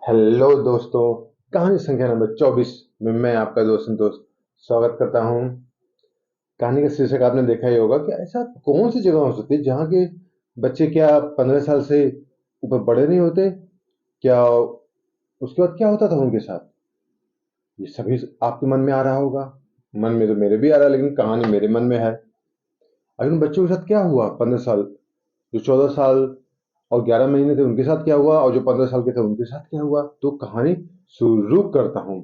Hello दोस्तों। कहानी संख्या नंबर 24 में मैं आपका दोस्त संतोष स्वागत करता हूँ। कहानी का शीर्षक आपने देखा ही होगा कि ऐसा कौन सी जगह हो सकती है जहाँ के बच्चे क्या 15 साल से ऊपर बड़े नहीं होते। क्या उसके बाद क्या होता था उनके साथ, ये सभी आपके मन में आ रहा होगा। मन में तो मेरे भी आ रहा है, लेकिन कहानी मेरे मन में है। अगर उन बच्चों के साथ क्या हुआ 15 साल, जो 14 साल और 11 महीने थे उनके साथ क्या हुआ, और जो 15 साल के थे उनके साथ क्या हुआ, तो कहानी शुरू करता हूँ।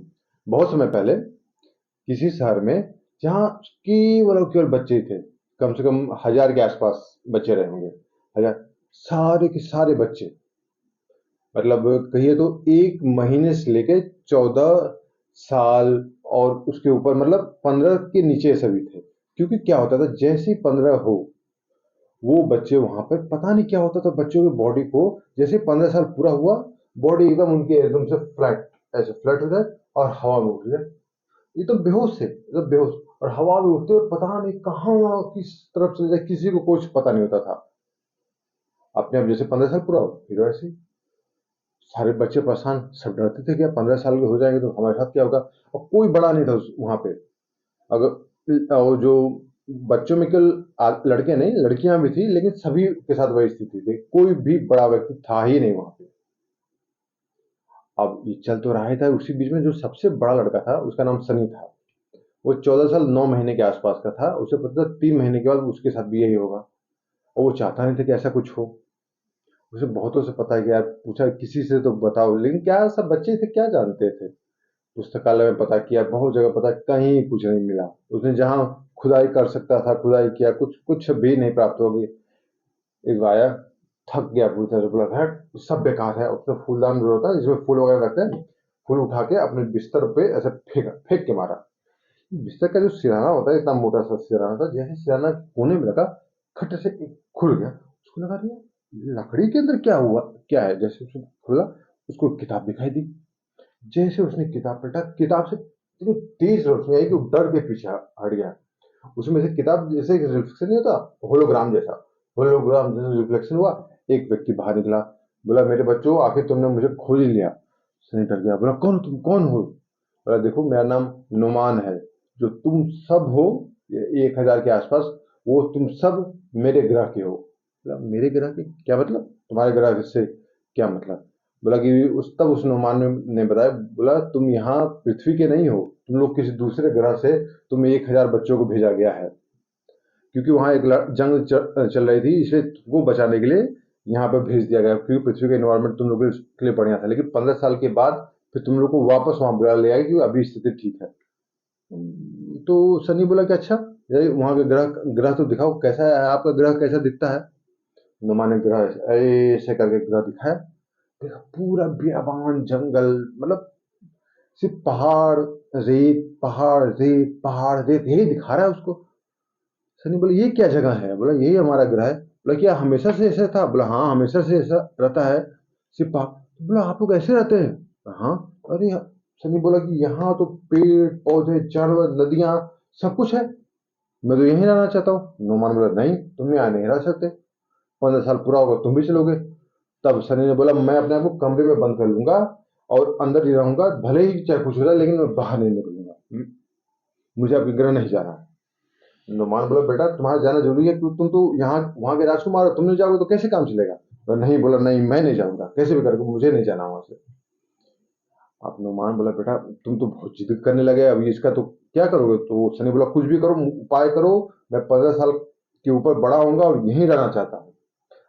बहुत समय पहले किसी शहर में, जहाँ केवल और केवल बच्चे ही थे, कम से कम 1000 के आसपास बच्चे रहेंगे। 1000, सारे के सारे बच्चे, मतलब कहिए तो 1 महीने से लेके 14 साल और उसके ऊपर, मतलब 15 के नीचे सभी थे। क्योंकि क्या होता था, जैसे ही 15 हो वो बच्चे वहां पर, पता नहीं क्या होता था बच्चों की बॉडी को, जैसे 15 साल पूरा हुआ बॉडी एकदम उनकी एकदम से फ्लैट, ऐसे फ्लैट हो जाए और हवा में उठ जाए। ये तो बेहोश थे, एकदम बेहोश, और हवा में उठते हुए पता नहीं कहाँ किस तरफ से जाए, किसी को कुछ पता नहीं होता था। अपने आप जैसे 15 साल पूरा हो, फिर वैसे ही सारे बच्चे परेशान, सब डरते थे कि 15 साल के हो जाएंगे तो हमारे साथ क्या होगा। और कोई बड़ा नहीं था वहां पे। अगर और जो बच्चों में केवल लड़के नहीं, लड़कियां भी थी, लेकिन सभी के साथ वही स्थिति थी, कोई भी बड़ा व्यक्ति था ही नहीं वहां पे। अब ये चल तो रहा ही था, उसी बीच में जो सबसे बड़ा लड़का था उसका नाम सनी था। वो 14 साल 9 महीने के आसपास का था। उसे पता था 3 महीने के बाद उसके साथ भी यही होगा, और वो चाहता नहीं था कि ऐसा कुछ हो। उसे बहुतों से पता है कि यार, पूछा किसी से तो बताओ, लेकिन क्या सब बच्चे थे, क्या जानते थे। पुस्तकालय में पता किया, बहुत जगह पता, कहीं कुछ नहीं मिला। उसने जहाँ खुदाई कर सकता था खुदाई किया, कुछ कुछ भी नहीं प्राप्त हो गई। एक आया, थक गया पूरी तरह से, बोला हट सब बेकार है। उसने फूलदान जो होता है जिसमें फूल वगैरह रखते हैं, फूल उठा के अपने बिस्तर पे ऐसे फेंक फेंक के मारा। बिस्तर का जो सिरहाना होता है, इतना मोटा सा सिरहाना था, जैसे सिरहाना कोने में लगा, खट से एक खुल गया। उसको लगा रही लकड़ी के अंदर क्या हुआ, क्या है। जैसे उसने खोला, उसको किताब दिखाई दी। जैसे उसने किताब पलटा, किताब से इतनी तेज रोशनी आई कि वो डर के पीछे हट गया। उसमें से किताब जैसे रिफ्लेक्शन नहीं होता, होलोग्राम जैसा, होलोग्राम जैसा रिफ्लेक्शन हुआ। एक व्यक्ति बाहर निकला, बोला मेरे बच्चों आखिर तुमने मुझे खोज ही लिया। सनी डर गया, बोला कौन, तुम कौन हो। बोला देखो मेरा नाम नुमान है, जो तुम सब हो, 1000 के आसपास, वो तुम सब मेरे ग्रह के हो। बोला मेरे ग्रह के क्या मतलब, तुम्हारे ग्रह से क्या मतलब। बोला कि उस नुमान ने बताया, बोला तुम यहाँ पृथ्वी के नहीं हो, तुम लोग किसी दूसरे ग्रह से, तुम 1000 बच्चों को भेजा गया है। क्योंकि वहां एक जंग चल रही थी, इसलिए तुमको बचाने के लिए यहाँ पे भेज दिया गया, क्योंकि पृथ्वी का इन्वायरमेंट तुम लोगों के लिए बढ़िया था। लेकिन 15 साल के बाद फिर तुम लोग को वापस वहां बुला लिया गया, क्योंकि अभी स्थिति ठीक है। तो सनी बोला कि अच्छा, वहां के ग्रह ग्रह तो दिखाओ, कैसा है आपका ग्रह, कैसा दिखता है। नुमा ने ग्रह ऐसे करके ग्रह दिखाया। देखा पूरा बियाबान जंगल, मतलब सिर्फ पहाड़, रेत पहाड़, रेत पहाड़, रेत, यही दिखा रहा है उसको। सनी बोले ये क्या जगह है। बोला यही हमारा ग्रह है। बोला क्या हमेशा से ऐसा था। बोला हाँ हमेशा से ऐसा रहता है, सिर्फ बोला आप लोग ऐसे रहते हैं। बोला, हाँ। अरे सनी बोला कि यहाँ तो पेड़ पौधे जानवर नदियां सब कुछ है, मैं तो यहीं रहना चाहता हूँ। नोमान बोला नहीं, तुम यहाँ नहीं रह सकते, 15 साल पूरा होगा तुम भी चलोगे। तब सनी ने बोला मैं अपने आप को कमरे में बंद कर लूंगा और अंदर ही रहूंगा, भले ही चाहे कुछ हो जाए, लेकिन मैं बाहर नहीं निकलूंगा। मुझे आपके ग्रह नहीं जाना है। नुमान बोला बेटा तुम्हारा जाना जरूरी है, क्योंकि तुम तो यहाँ वहां के राजकुमार हो, तुम नहीं जाओगे तो कैसे काम चलेगा। बोला नहीं, बोला नहीं मैं नहीं जाऊंगा, कैसे भी करके मुझे नहीं जाना वहां से। अब नुमान बोला बेटा तुम तो बहुत जिद करने लगे, अभी इसका तो क्या करोगे। तो सनी बोला कुछ भी करो, उपाय करो, मैं 15 साल के ऊपर बड़ा होऊंगा और यहीं रहना चाहता हूँ।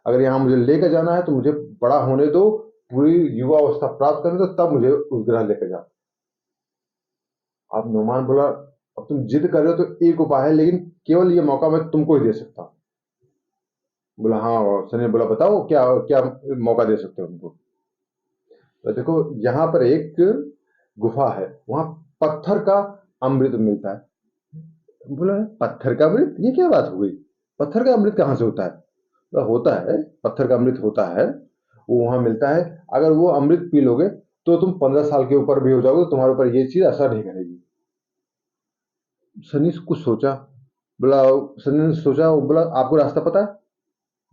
अगर यहाँ मुझे लेकर जाना है तो मुझे बड़ा होने दो, पूरी युवा अवस्था प्राप्त करने दो, तब मुझे उस ग्रह लेकर जाओ। अब नुमान बोला अब तुम जिद कर रहे हो तो एक उपाय है, लेकिन केवल ये मौका मैं तुमको ही दे सकता हूँ। बोला हाँ, और सनी ने बोला बताओ क्या क्या मौका दे सकते हो उनको। तो देखो यहाँ पर एक गुफा है, वहां पत्थर का अमृत मिलता है। बोला पत्थर का अमृत, ये क्या बात हो गई, पत्थर का अमृत कहाँ से होता है। बोला होता है, पत्थर का अमृत होता है, वो वहां मिलता है। अगर वो अमृत पी लोगे तो तुम 15 साल के ऊपर भी हो जाओगे, तो तुम्हारे ऊपर ये चीज असर नहीं करेगी। सनी कुछ सोचा, बोला, सनी ने सोचा, बोला आपको रास्ता पता है।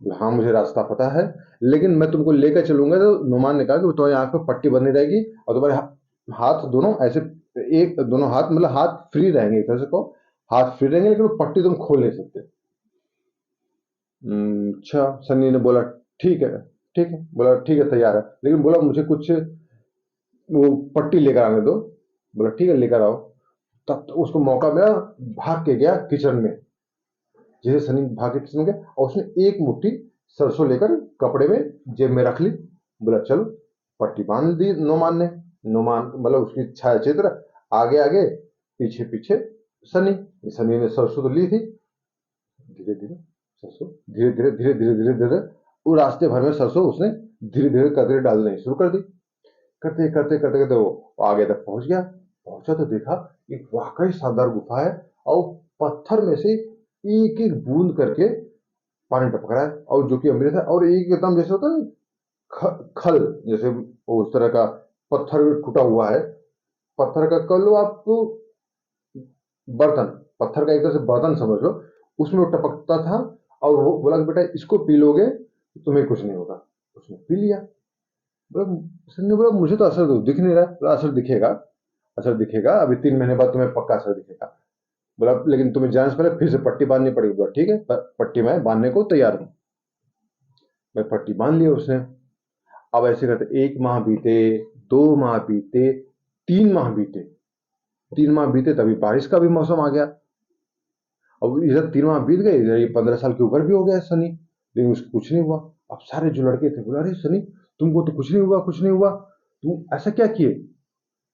बोला, हाँ मुझे रास्ता पता है, लेकिन मैं तुमको लेकर चलूंगा। तो नुमान ने कहा कि तुम्हारी आंख पे पट्टी बंधी रहेगी और तुम्हारे हाथ दोनों ऐसे, एक दोनों हाथ मतलब हाथ फ्री रहेंगे, एक तरह से कहो हाथ फ्री रहेंगे, लेकिन वो पट्टी तुम खोल नहीं सकते। अच्छा, सन्नी ने बोला ठीक है, ठीक है, बोला ठीक है तैयार है, लेकिन बोला मुझे कुछ वो पट्टी लेकर आने दो। बोला ठीक है लेकर आओ। तब तो उसको मौका मिला, भाग के गया किचन में। जैसे सनी भाग के किचन में गया और उसने एक मुट्ठी सरसों लेकर कपड़े में जेब में रख ली। बोला चलो, पट्टी बांध दी नोमान ने। नोमान मतलब उसकी छाया चित्र, आगे आगे पीछे पीछे सनी। सनी ने सरसों तो ली थी, धीरे धीरे सरसों, धीरे धीरे धीरे धीरे धीरे धीरे वो रास्ते भर में सरसों उसने धीरे धीरे करके डालनी शुरू कर दी। करते करते करते करते वो आगे तक पहुंच गया। पहुंचा तो देखा एक वाकई शानदार गुफा है, और पत्थर में से एक एक बूंद करके पानी टपक रहा है, और जो कि अमृत है। और एक एकदम जैसे होता है खल, जैसे वो उस तरह का पत्थर टूटा हुआ है। पत्थर का कर लो आप तो बर्तन, पत्थर का एक तरह से बर्तन समझ लो, उसमें वो टपकता था। और वो बोला कि बेटा इसको पी लोगे तो तुम्हें कुछ नहीं होगा। उसने पी लिया। बोला, सर ने बोला मुझे तो असर तो दिख नहीं रहा। बोला असर दिखेगा, असर दिखेगा, अभी 3 महीने बाद तुम्हें पक्का असर दिखेगा। बोला लेकिन तुम्हें जाने से पहले फिर से पट्टी बांधनी पड़ेगी। बोला ठीक है, पट्टी मैं बांधने को तैयार हूँ। मैं पट्टी बांध लिया उसने। अब ऐसे करते 1 माह बीते, 2 माह बीते, 3 माह बीते। 3 माह बीते तभी बारिश का भी मौसम आ गया। अब इधर 3 माह बीत गए, इधर ये 15 साल के ऊपर भी हो गया सनी, लेकिन उसको कुछ नहीं हुआ। अब सारे जो लड़के थे बोला, अरे सनी तुमको तो कुछ नहीं हुआ, कुछ नहीं हुआ, तुम ऐसा क्या किए?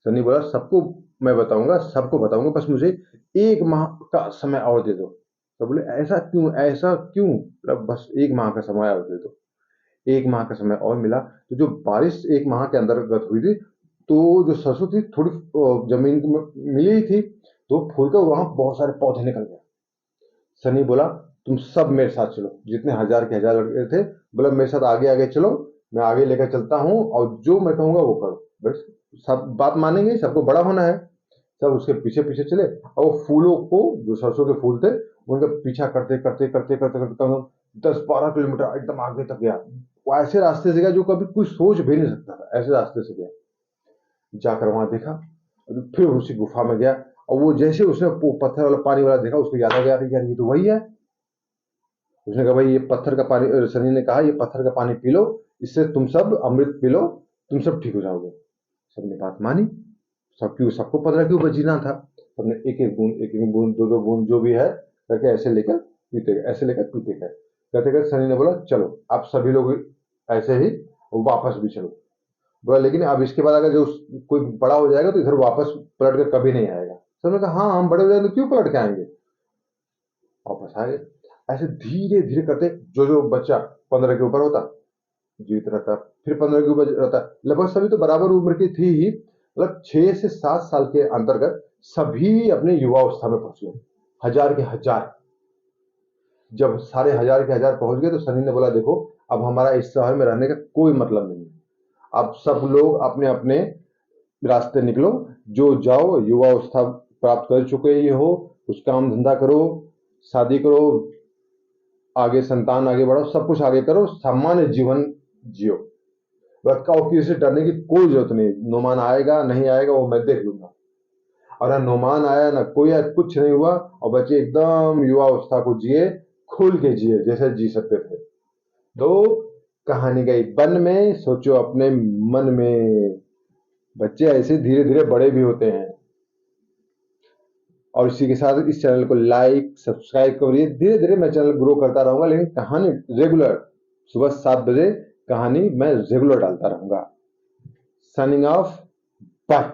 सनी बोला सबको मैं बताऊंगा, सबको बताऊंगा, बस मुझे 1 माह का समय और दे दो। तो बोले ऐसा क्यों, ऐसा क्यों? बोला, बस 1 माह का समय और दे दो। 1 माह का समय और मिला। तो जो बारिश 1 माह के अंतर्गत हुई थी, तो जो सरसों थी थोड़ी जमीन में मिली ही थी, तो फूल कर वहां बहुत सारे पौधे निकल गए। सनी बोला तुम सब मेरे साथ चलो, जितने हजार के हजार लड़के थे, बोला मेरे साथ आगे आगे चलो, मैं आगे लेकर चलता हूँ, और जो मैं कहूंगा वो करो। बस सब बात मानेंगे, सबको बड़ा होना है। सब उसके पीछे पीछे चले, और वो फूलों को, जो सरसों के फूल थे, उनका पीछा करते करते करते करते करते करते 10-12 किलोमीटर एकदम आगे तक गया। वो ऐसे रास्ते से गया जो कभी कोई सोच भी नहीं सकता था, ऐसे रास्ते से गया। जाकर वहां देखा, फिर उसी गुफा में गया, और वो जैसे उसने वो पत्थर वाला पानी वाला देखा, उसको याद आ गया यार ये तो वही है। उसने कहा भाई ये पत्थर का पानी, सनी ने कहा ये पत्थर का पानी पी लो, इससे तुम सब अमृत पी लो, तुम सब ठीक हो जाओगे। सबने बात मानी। सबको 15 के ऊपर जीना था। सबने एक एक बूंद, दो दो बूंद जो भी है करके ऐसे लेकर पीते गए, ऐसे लेकर पीते गए। कहते कहते सनी ने बोला चलो आप सभी लोग ऐसे ही वापस भी चलो। बोला लेकिन अब इसके बाद अगर जो कोई बड़ा हो जाएगा तो इधर वापस पलट कर कभी नहीं आएगा। सबने कहा हाँ हम बड़े हो जाएंगे तो क्यों पलट के आएंगे। वापस आए। ऐसे धीरे धीरे करते जो जो बच्चा 15 के ऊपर होता जीवित रहता, फिर 15 के ऊपर रहता, लगभग सभी तो बराबर उम्र की थी ही, मतलब 6 से 7 साल के अंतर्गत सभी अपने युवावस्था में पहुंच गए, हजार के हजार। जब सारे हजार के हजार पहुंच गए तो सनी ने बोला देखो अब हमारा इस शहर में रहने का कोई मतलब नहीं है, अब सब लोग अपने अपने रास्ते निकलो, जो जाओ युवावस्था प्राप्त कर चुके ही हो, कुछ काम धंधा करो, शादी करो, आगे संतान आगे बढ़ो, सब कुछ आगे करो, सामान्य जीवन जियो। बस और किसी से डरने की कोई जरूरत नहीं, नोमान आएगा नहीं आएगा वो मैं देख लूंगा। और ना नोमान आया ना कोई आया, कुछ नहीं हुआ, और बच्चे एकदम युवा अवस्था को जिए, खुल के जिए जैसे जी सकते थे। तो कहानी गई वन में, सोचो अपने मन में। बच्चे ऐसे धीरे धीरे बड़े भी होते हैं। और इसी के साथ इस चैनल को लाइक सब्सक्राइब करिए। धीरे धीरे मैं चैनल ग्रो करता रहूंगा, लेकिन कहानी रेगुलर सुबह 7 बजे कहानी मैं रेगुलर डालता रहूंगा। Signing off, bye.